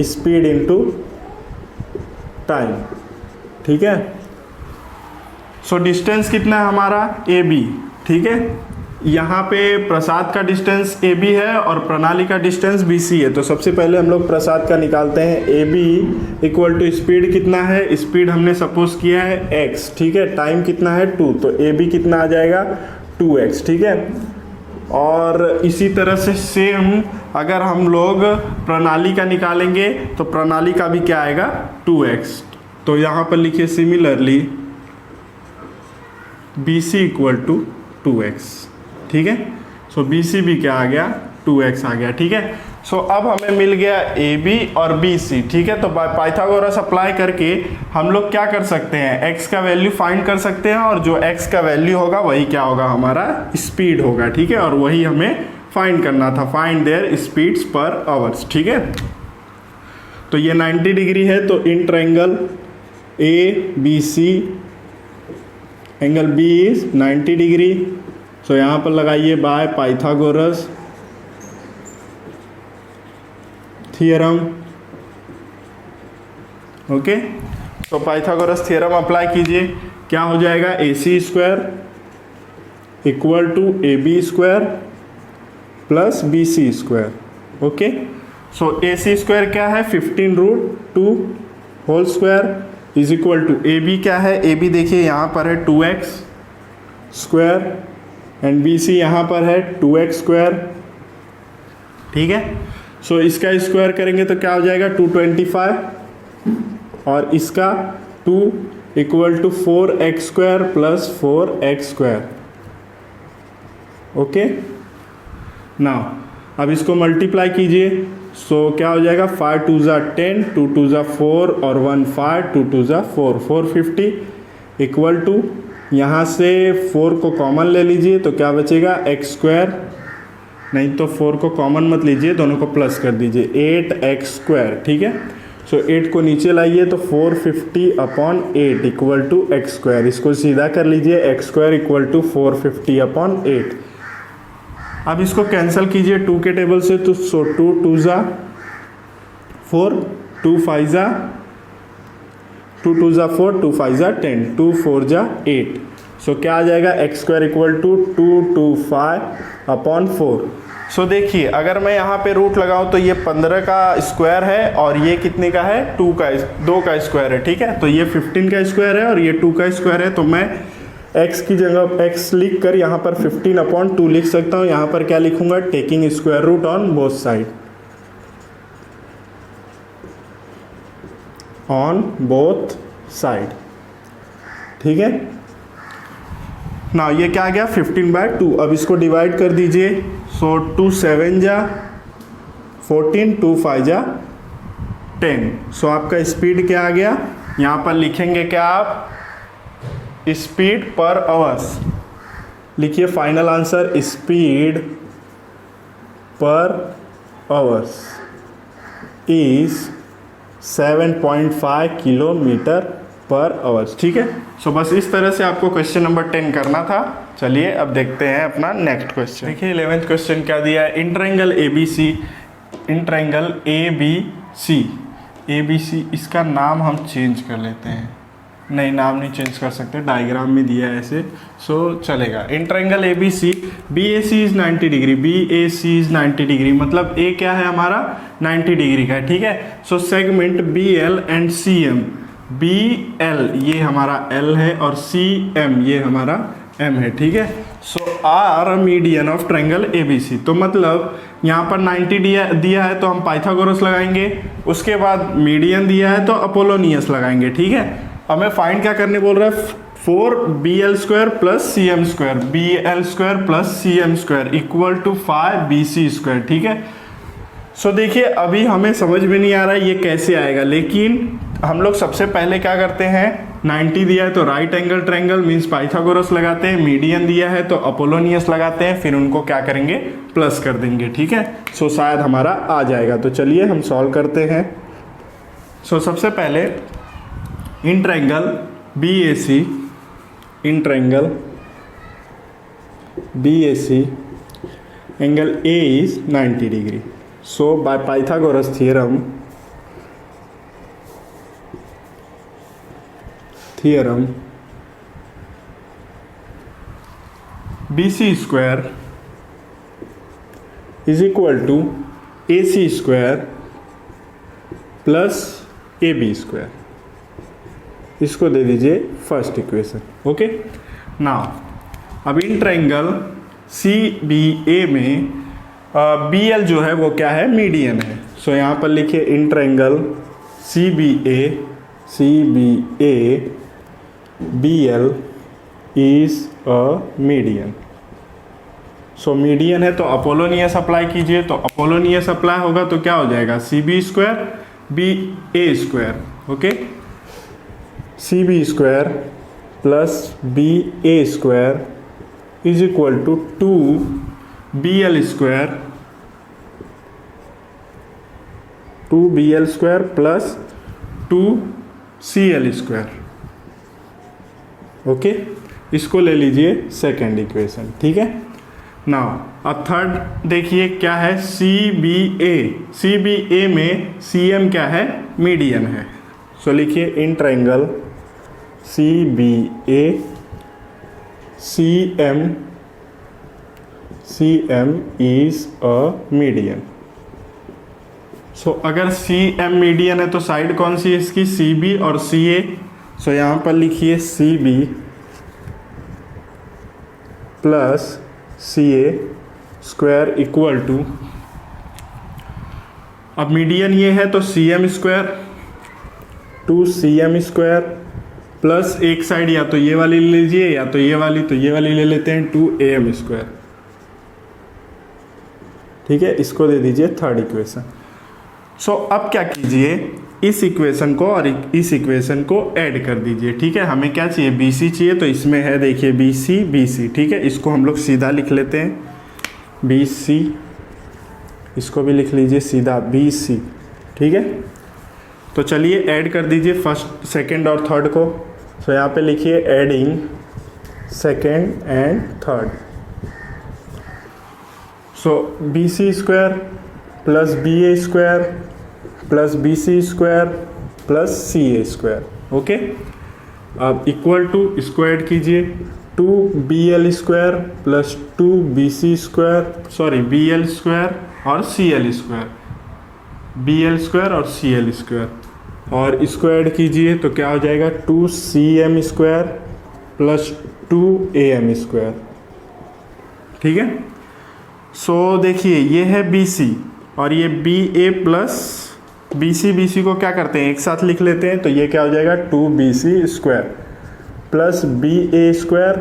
Speed into time. ठीक है, सो डिस्टेंस कितना है हमारा? AB। ठीक है, यहाँ पे प्रसाद का डिस्टेंस AB है और प्रणाली का डिस्टेंस BC है। तो सबसे पहले हम लोग प्रसाद का निकालते हैं। AB इक्वल टू स्पीड कितना है? स्पीड हमने सपोज किया है x। ठीक है, टाइम कितना है? 2। तो AB कितना आ जाएगा? 2x। ठीक है, और इसी तरह से सेम अगर हम लोग प्रणाली का निकालेंगे तो प्रणाली का भी क्या आएगा? 2x। तो यहाँ पर लिखिए similarly BC equal to 2x। ठीक है, सो BC भी क्या आ गया? 2x आ गया। ठीक है, सो अब हमें मिल गया ए बी और बी सी, ठीक है। तो पाइथागोरस अप्लाई करके हम लोग क्या कर सकते हैं, x का वैल्यू फाइंड कर सकते हैं, और जो x का वैल्यू होगा वही क्या होगा, हमारा स्पीड होगा, ठीक है। और वही हमें फाइंड करना था, find their speeds per hours, ठीक है। तो ये 90 डिग्री है, तो in triangle A B C angle B is 90 degree. So यहाँ पर लगाइए बाय पाइथागोरस थियरम, ओके। तो पाइथागोरस थियरम अप्लाई कीजिए, क्या हो जाएगा, A C square equal to A B square plus B C square, okay. So A C square क्या है, 15√2 whole square is equal to A B क्या है, A B देखिए यहाँ पर है 2x square and B C यहाँ पर है 2x स्क्वायर, ठीक है। सो इसका स्क्वायर करेंगे तो क्या हो जाएगा 225 और इसका 2 equal to 4x square plus 4x square, okay. Now अब इसको मल्टीप्लाई कीजिए, सो क्या हो जाएगा 5 2 ज़ा 10, 2 2 ज़ा 4 और 1 5, 2 2 ज़ा 4, 450 इक्वल टू, यहाँ से 4 को कॉमन ले लीजिए तो क्या बचेगा x स्क्वायर, नहीं तो 4 को कॉमन मत लीजिए, दोनों को प्लस कर दीजिए, 8x स्क्वायर, ठीक है। सो 8 को नीचे लाइए तो 450/8 इक्वल टू x स्क्वायर, इसको सीधा कर लीजिए, x स्क्वायर इक्वल टू 450/8। अब इसको कैंसिल कीजिए 2 के टेबल से, तो 2 2 ज़ा 4, 2 5 ज़ा 2 2 ज़ा 4, 2 5 ज़ा 10, 2 4 ज़ा 8। सो क्या आ जाएगा, x स्क्वायर इक्वल टू 225/4। सो देखिए अगर मैं यहाँ पे रूट लगाऊँ तो ये 15 का स्क्वायर है और ये कितने का है, 2 का स्क्वायर है, ठीक है। तो ये 15 का स्क्वायर है और ये 2 का स्क्वायर है, तो मैं x की जगह x लिख कर यहाँ पर 15/2 लिख सकता हूँ। यहाँ पर क्या लिखूंगा, taking square root on both side, on both side, ठीक है ना। ये क्या आ गया 15/2। अब इसको डिवाइड कर दीजिए, सो 2 7 जा 14, 2 5 जा 10। सो आपका स्पीड क्या आ गया, यहाँ पर लिखेंगे क्या आप, स्पीड पर आवर्स लिखिए, फाइनल आंसर स्पीड पर आवर्स इज 7.5 किलोमीटर पर आवर्स, ठीक है। सो बस इस तरह से आपको क्वेश्चन नंबर 10 करना था। चलिए अब देखते हैं अपना नेक्स्ट क्वेश्चन। देखिए 11th क्वेश्चन क्या दिया है, in triangle A B C, in triangle A B C, इसका नाम हम चेंज कर लेते हैं, नहीं नाम नहीं चेंज कर सकते, डायग्राम में दिया है ऐसे, सो चलेगा। In triangle A B C C is 90 degree, C is 90 degree, मतलब ए क्या है हमारा 90 डिग्री का है, ठीक है। So segment B L and C M, B L ये हमारा L है और सी एम ये हमारा M है, ठीक है। So are median of triangle A B C, तो मतलब यहाँ पर 90 दिया है तो हम पाइथागोरस लगाएंगे, उसके बाद मीडियन दिया है तो अपोलोनियस लगाएंगे, ठीक है। हमें फाइंड क्या करने बोल रहा है, 4BL square plus CM square, BL square plus CM square equal to 5BC square, ठीक है। सो देखिए अभी हमें समझ में नहीं आ रहा है ये कैसे आएगा, लेकिन हम लोग सबसे पहले क्या करते हैं, 90 दिया है तो right angle triangle means Pythagoras लगाते हैं, मीडियन दिया है तो अपोलोनियस लगाते हैं, फिर उनको क्या करेंगे, प्लस कर देंगे, ठीक है। सो शायद हमारा आ जाएगा, तो चलिए हम सॉल्व करते हैं। सो सबसे पहले in triangle BAC, in triangle BAC angle A is 90 degree. So by Pythagoras theorem BC square is equal to AC square plus AB square, इसको दे दीजिए फर्स्ट इक्वेशन, ओके। नाउ अब इन ट्रायंगल CBA में BL जो है वो क्या है, median है। सो यहाँ पर लिखिए in triangle CBA BL is a median, so median है तो अपोलोनियस अप्लाई कीजिए, तो अपोलोनियस अप्लाई होगा तो क्या हो जाएगा, C B square B A square, okay, C B square plus B A square is equal to 2BL square, 2BL square plus 2CL square, okay. इसको ले लीजिए सेकेंड इक्वेशन, ठीक है। नाउ अब थर्ड देखिए क्या है, CBA में CM क्या है, मीडियन है। सो लिखिए in triangle CBA CM is a median. So अगर CM मीडियन है तो साइड कौन सी है इसकी, CB और CA। सो यहाँ पर लिखिए CB plus CA square equal to, अब मीडियन ये है तो CM square 2CM square plus एक साइड या तो ये वाली ले लीजिए या तो ये वाली, तो ये वाली ले लेते हैं 2AM स्क्वायर, ठीक है। इसको दे दीजिए थर्ड इक्वेशन। सो अब क्या कीजिए, इस इक्वेशन को और इस इक्वेशन को ऐड कर दीजिए, ठीक है। हमें क्या चाहिए, BC चाहिए, तो इसमें है देखिए BC, ठीक है। इसको हम लोग सीधा लिख लेते हैं BC, इसको भी लिख लीजिए सीधा BC, ठीक है। तो चलिए ऐड कर दीजिए फर्स्ट सेकंड और थर्ड को। सो यहाँ पे लिखिए adding second and third. So BC square plus BA square plus BC square plus CA square, okay. अब इक्वल टू इसको ऐड कीजिए 2BL square plus 2BC square, sorry BL square और CL square, BL square और CL square, और इसको add कीजिए तो क्या हो जाएगा 2CM square plus 2AM square, ठीक है। सो देखिए ये है BC और ये BA प्लस BC को क्या करते हैं एक साथ लिख लेते हैं, तो ये क्या हो जाएगा 2BC square plus BA square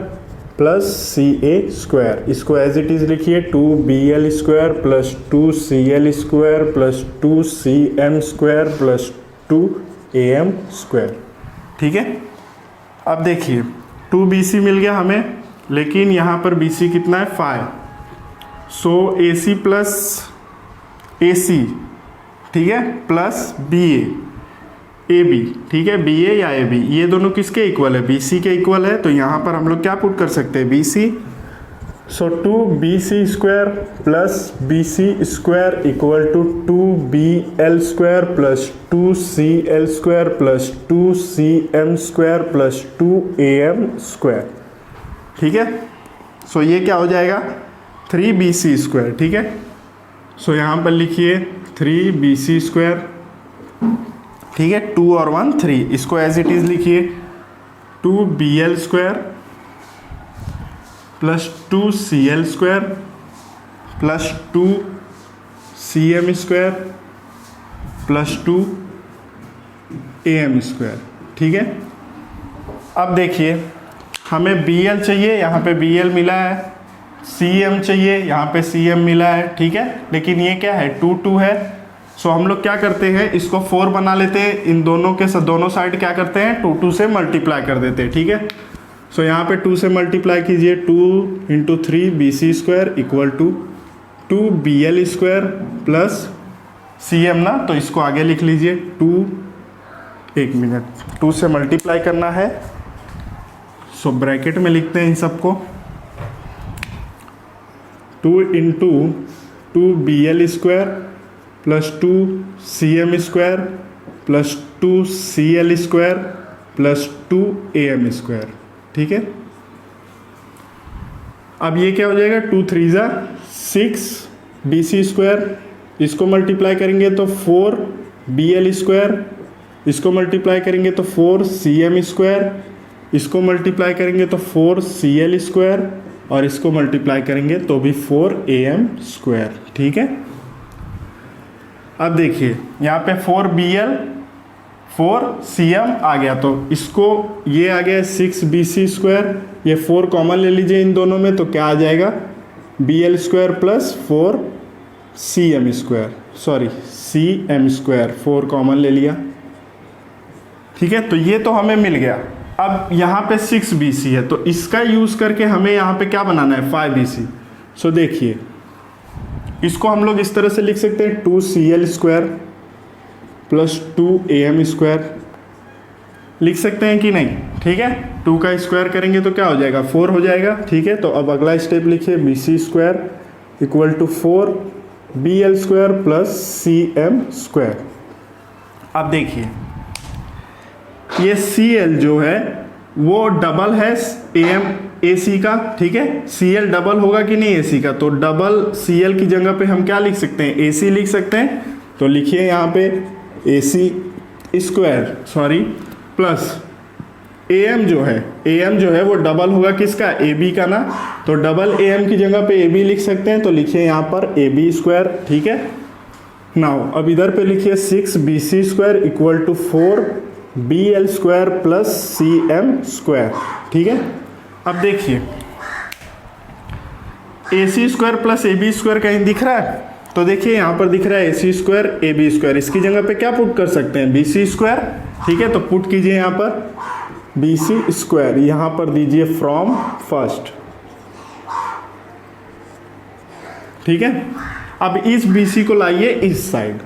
plus CA square. इसको एज इट इज़ लिखिए 2BL square plus 2CL square plus 2CM square plus 2AM square, ठीक है। अब देखिए 2BC मिल गया हमें, लेकिन यहाँ पर BC कितना है 5, सो AC प्लस AC, ठीक है, प्लस BA AB, ठीक है, BA या AB ये दोनों किसके इक्वल है, BC के इक्वल है। तो यहाँ पर हम लोग क्या पुट कर सकते हैं BC, so 2BC square plus BC square equal to 2BL square plus 2CL square plus 2CM square plus 2AM square, ठीक है। सो ये क्या हो जाएगा 3BC स्क्वायर, ठीक है। सो यहाँ पर लिखिए 3BC स्क्वायर, ठीक है, 2 और 1 3, इसको एज इट इज़ लिखिए 2BL square plus 2CL square plus 2CM square plus 2AM square, ठीक है। अब देखिए हमें BL चाहिए, यहाँ पे BL मिला है, CM चाहिए, यहाँ पे CM मिला है, ठीक है, लेकिन ये क्या है 2 है। सो हम लोग क्या करते हैं इसको 4 बना लेते हैं, इन दोनों के दोनों साइड क्या करते हैं 2 से मल्टीप्लाई कर देते हैं, ठीक है। सो यहाँ पे 2 से मल्टीप्लाई कीजिए 2 into 3BC square equal to 2BL square plus CM ना, तो इसको आगे लिख लीजिए 1 मिनट 2 से मल्टीप्लाई करना है। सो ब्रैकेट में लिखते हैं इन सबको 2 into 2BL square plus 2CM square plus 2CL square plus 2AM square, ठीक है। अब ये क्या हो जाएगा 2 3 जा 6BC स्क्वायर, इसको मल्टीप्लाई करेंगे तो 4BL स्क्वायर, इसको मल्टीप्लाई करेंगे तो 4CM स्क्वायर, इसको मल्टीप्लाई करेंगे तो 4CL स्क्वायर और इसको मल्टीप्लाई करेंगे तो भी 4AM स्क्वायर, ठीक है। अब देखिए यहाँ पे 4BL 4CM आ गया, तो इसको ये आ गया 6BC स्क्वायर, ये 4 कॉमन ले लीजिए इन दोनों में, तो क्या आ जाएगा BL² plus 4CM², sorry CM², 4 common ले लिया, ठीक है। तो ये तो हमें मिल गया। अब यहाँ पे 6BC है, तो इसका यूज़ करके हमें यहाँ पे क्या बनाना है, 5BC। सो देखिए, इसको हम लोग इस तरह से लिख सकते हैं 2CL² प्लस 2AM² लिख सकते हैं कि नहीं, ठीक है। 2 का स्क्वायर करेंगे तो क्या हो जाएगा, 4 हो जाएगा, ठीक है। तो अब अगला स्टेप लिखिए, BC² equal to 4BL² plus CM²। अब देखिए, ये CL जो है वो डबल है AC का, ठीक है। CL डबल होगा कि नहीं AC का, तो डबल CL की जगह पे हम क्या लिख सकते हैं, AC लिख सकते हैं। तो लिखिए यहाँ पे AC² सॉरी प्लस AM जो है वो डबल होगा किसका, AB का ना, तो डबल AM की जगह पे AB लिख सकते हैं। तो लिखिए यहाँ पर AB², ठीक है। नाउ अब इधर पे लिखिए 6BC² equal to 4BL² plus CM², ठीक है। अब देखिए AC² प्लस AB² कहीं दिख रहा है, तो देखिए यहाँ पर दिख रहा है AC² AB², इसकी जगह पे क्या पुट कर सकते हैं, BC², ठीक है। तो पुट कीजिए यहाँ पर BC², यहाँ पर दीजिए फ्रॉम फर्स्ट, ठीक है। अब इस BC को लाइए इस side,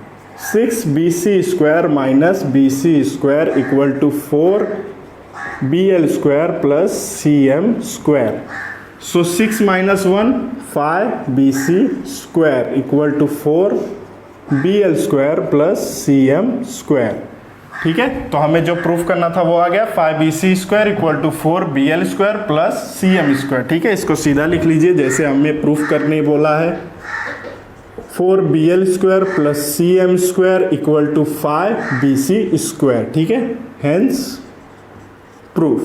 6BC² minus BC² equal to 4BL² plus CM²। So 6 minus 1 5BC² equal to 4BL² plus CM², ठीक है। तो हमें जो प्रूफ करना था वो आ गया, 5BC² equal to 4BL² plus CM², ठीक है। इसको सीधा लिख लीजिए जैसे हमें प्रूफ करने बोला है, 4BL² plus CM² equal to 5BC², ठीक है। Hence proof.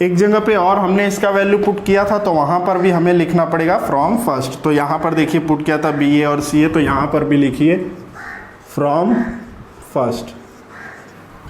एक जगह पे और हमने इसका वैल्यू पुट किया था, तो वहाँ पर भी हमें लिखना पड़ेगा फ्रॉम फर्स्ट। तो यहाँ पर देखिए पुट किया था BA और CA, तो यहाँ पर भी लिखिए फ्रॉम फर्स्ट।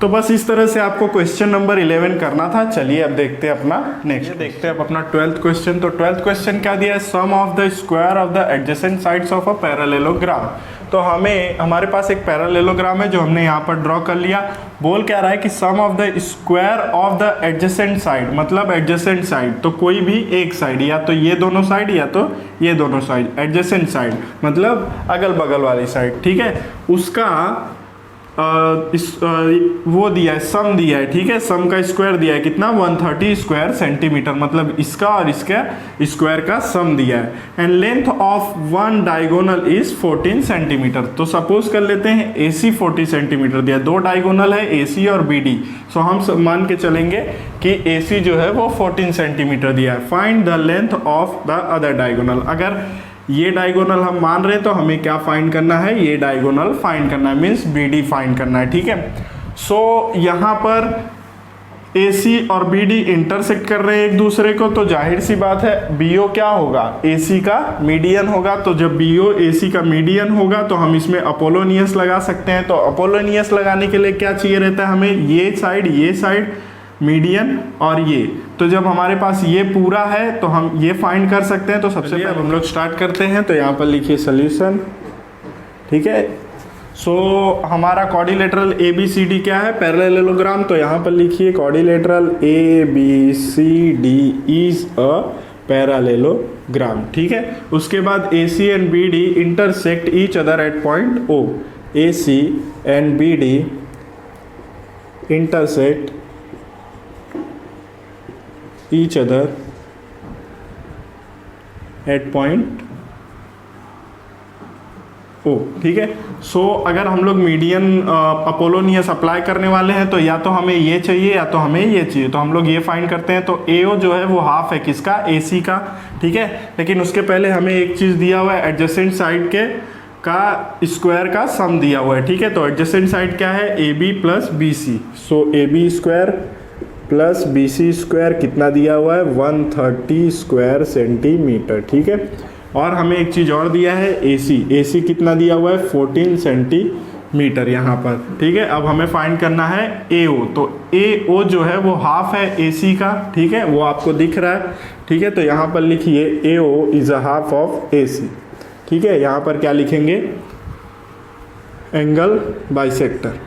तो बस इस तरह से आपको क्वेश्चन नंबर 11 करना था। चलिए अब देखते हैं अपना नेक्स्ट, देखते हैं अब अपना 12th क्वेश्चन। तो 12th क्वेश्चन क्या दिया है, sum of the square of the adjacent sides of a parallelogram. तो हमारे पास एक पैरेललोग्राम है जो हमने यहाँ पर ड्रॉ कर लिया। बोल क्या रहा है कि sum of the square of the adjacent side, मतलब एडजेसेंट साइड तो कोई भी एक साइड, या तो ये दोनों साइड या तो ये दोनों साइड, एडजेसेंट साइड मतलब अगल बगल वाली साइड, ठीक है। उसका वो दिया है, सम दिया है, ठीक है। सम का स्क्वायर दिया है कितना, 130 स्क्वायर सेंटीमीटर, मतलब इसका और इसका स्क्वायर का सम दिया है। And length of one diagonal is 14 centimetre. तो सपोज कर लेते हैं AC 40 सेंटीमीटर दिया है, दो डायगोनल है AC और BD। सो हम मान के चलेंगे कि AC जो है वो 14 सेंटीमीटर दिया है। Find the length of the other diagonal. अगर ये डायगोनल हम मान रहे हैं तो हमें क्या फाइंड करना है, ये डायगोनल फाइंड करना है, मीन्स BD फाइंड करना है, ठीक है। सो यहाँ पर AC और BD इंटरसेक्ट कर रहे हैं एक दूसरे को, तो जाहिर सी बात है BO क्या होगा, AC का मीडियन होगा। तो जब BO AC का मीडियन होगा तो हम इसमें अपोलोनियस लगा सकते हैं। तो अपोलोनियस लगाने के लिए क्या चाहिए रहता है हमें, ये साइड मीडियन और ये। तो जब हमारे पास ये पूरा है तो हम ये फाइंड कर सकते हैं। तो सबसे पहले हम लोग स्टार्ट करते हैं। तो यहाँ पर लिखिए सॉल्यूशन, ठीक है। सो हमारा क्वाड्रिलेटरल ABCD क्या है, पैरेललोग्राम। तो यहाँ पर लिखिए quadrilateral ABCD is a parallelogram, ठीक है। उसके बाद AC and BD intersect each other at point O। AC and BD intersect each other at point O, ठीक है। सो अगर हम लोग मीडियन अपोलोनियस अप्लाई करने वाले हैं तो या तो हमें ये चाहिए या तो हमें ये चाहिए। तो हम लोग ये फाइंड करते हैं। तो AO जो है वो हाफ है किसका, AC का, ठीक है। लेकिन उसके पहले हमें एक चीज़ दिया हुआ है, एडजेसेंट साइड के का स्क्वायर का सम दिया हुआ है, ठीक है। तो एडजेसेंट साइड क्या है, AB प्लस BC। सो AB² प्लस BC² कितना दिया हुआ है, 130 स्क्वायर सेंटीमीटर, ठीक है। और हमें एक चीज़ और दिया है AC कितना दिया हुआ है, 14 मीटर यहाँ पर। ठीक है, अब हमें फाइंड करना है AO। तो AO जो है वो हाफ है AC का। ठीक है, वो आपको दिख रहा है। ठीक है, तो यहाँ पर लिखिए AO is a half of AC। ठीक है, यहाँ पर क्या लिखेंगे, एंगल बाइसेक्टर।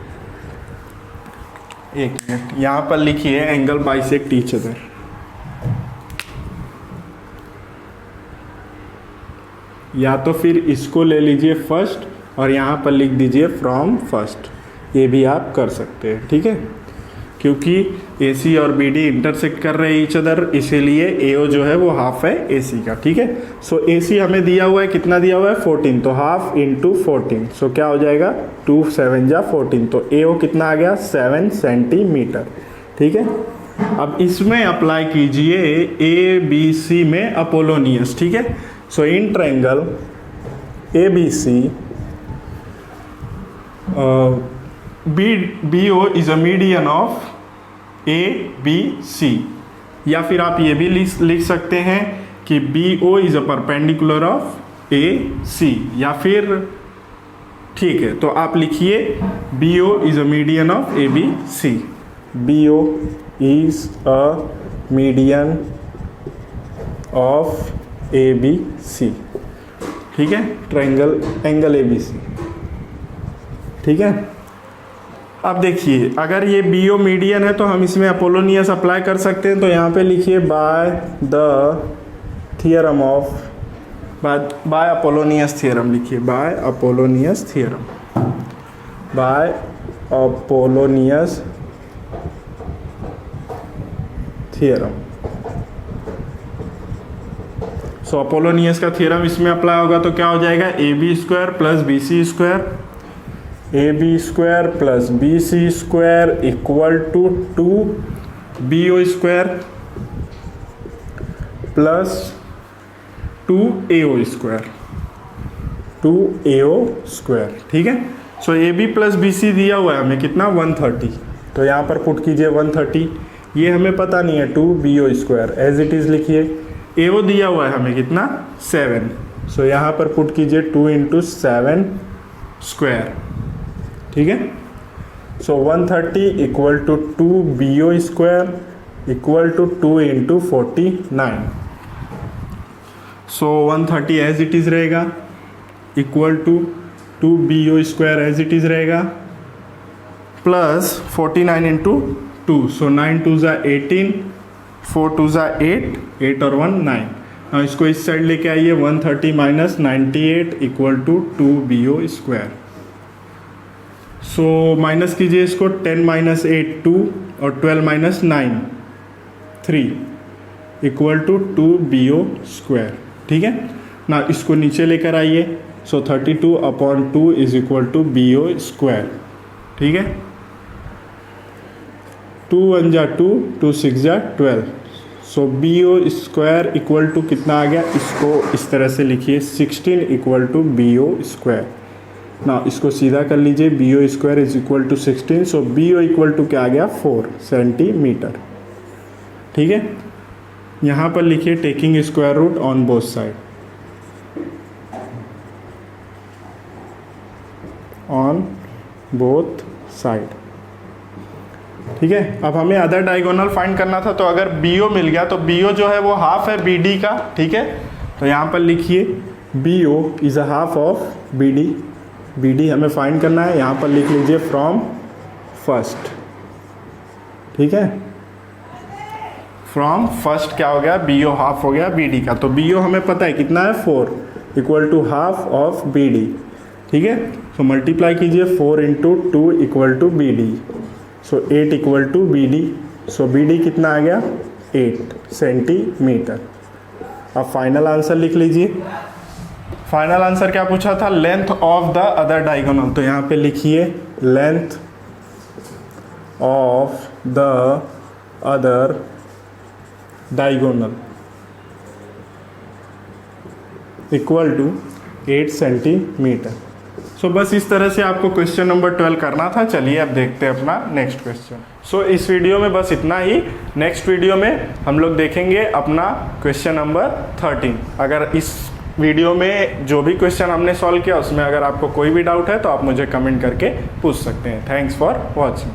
एक मिनट, यहाँ पर लिखिए एंगल बाइसेक्ट ईच अदर। या तो फिर इसको ले लीजिए फर्स्ट और यहाँ पर लिख दीजिए फ्रॉम फर्स्ट, ये भी आप कर सकते हैं। ठीक है, क्योंकि AC और BD इंटरसेक्ट कर रहे हैं ईच अदर, इसीलिए AO जो है वो हाफ है AC का। ठीक है, सो AC हमें दिया हुआ है, कितना दिया हुआ है 14, तो हाफ इंटू 14, सो क्या हो जाएगा 2 7 जा 14, तो AO कितना आ गया 7 सेंटीमीटर। ठीक है, अब इसमें अप्लाई कीजिए ABC में अपोलोनियस। ठीक है, so in triangle ABC BO is a median of ABC, या फिर आप ये भी लिख सकते हैं कि BO is a perpendicular of AC, या फिर ठीक है तो आप लिखिए BO is a median of ABC। BO is a median of ABC। ठीक है, ट्रायंगल एंगल ABC। ठीक है, अब देखिए अगर ये BO मीडियन है तो हम इसमें अपोलोनियस अप्लाई कर सकते हैं। तो यहाँ पे लिखिए by the theorem of, by Apollonius theorem लिखिए, by Apollonius theorem, by Apollonius theorem. So Apollonius का थियरम इसमें अप्लाई होगा तो क्या हो जाएगा AB square plus BC square, AB square plus BC square equal to 2BO square plus 2AO square, 2AO square. ठीक है, सो AB प्लस BC दिया हुआ है हमें कितना 130, तो यहाँ पर पुट कीजिए 130, ये हमें पता नहीं है 2BO square, as it is लिखिए। AO दिया हुआ है हमें कितना 7, सो यहाँ पर पुट कीजिए 2 इंटू 7 स्क्वायर। ठीक है, so 130 equal to 2BO square equal to 2 into 49, so 130 as it is रहेगा equal to 2BO square as it is रहेगा प्लस 49 इंटू 2, सो 9 2 ज़ा 18, 4 2 ज़ा 8, 8 और 1 9। हाँ, इसको इस साइड लेके आइए, 130 minus 98 equal to 2BO square. So minus कीजिए इसको, 10 माइनस 8 2 और 12 minus 9 3 equal to 2BO square. ठीक है ना, इसको नीचे लेकर आइए, so 32 upon 2 is equal to BO square. ठीक है, 2 1 जा 2, 2 6 जा 12, सो BO स्क्वायर इक्वल टू कितना आ गया, इसको इस तरह से लिखिए 16 इक्वल टू BO स्क्वायर। ना इसको सीधा कर लीजिए, BO square is equal to 16, so BO equal to क्या आ गया 4 सेंटीमीटर। ठीक है, यहाँ पर लिखिए taking square root on both side, on both side. ठीक है, अब हमें अदर डायगोनल फाइंड करना था, तो अगर BO मिल गया तो BO जो है वो हाफ है BD का। ठीक है, तो यहाँ पर लिखिए BO is a half of BD, BD हमें फाइंड करना है, यहाँ पर लिख लीजिए फ्रॉम फर्स्ट। ठीक है, फ्रॉम फर्स्ट क्या हो गया, BO हाफ हो गया BD का, तो BO हमें पता है कितना है 4 equal to half of BD। ठीक है, सो मल्टीप्लाई कीजिए 4 into 2 equal to BD, so 8 equal to BD, so BD कितना आ गया 8 सेंटीमीटर। अब फाइनल आंसर लिख लीजिए। फाइनल आंसर क्या पूछा था, length of the other diagonal, तो यहाँ पे लिखिए length of the other diagonal equal to 8 centimetre. So बस इस तरह से आपको क्वेश्चन नंबर 12 करना था। चलिए अब देखते हैं अपना नेक्स्ट क्वेश्चन। सो इस वीडियो में बस इतना ही। नेक्स्ट वीडियो में हम लोग देखेंगे अपना क्वेश्चन नंबर 13। अगर इस वीडियो में जो भी क्वेश्चन हमने सॉल्व किया उसमें अगर आपको कोई भी डाउट है तो आप मुझे कमेंट करके पूछ सकते हैं। Thanks for watching.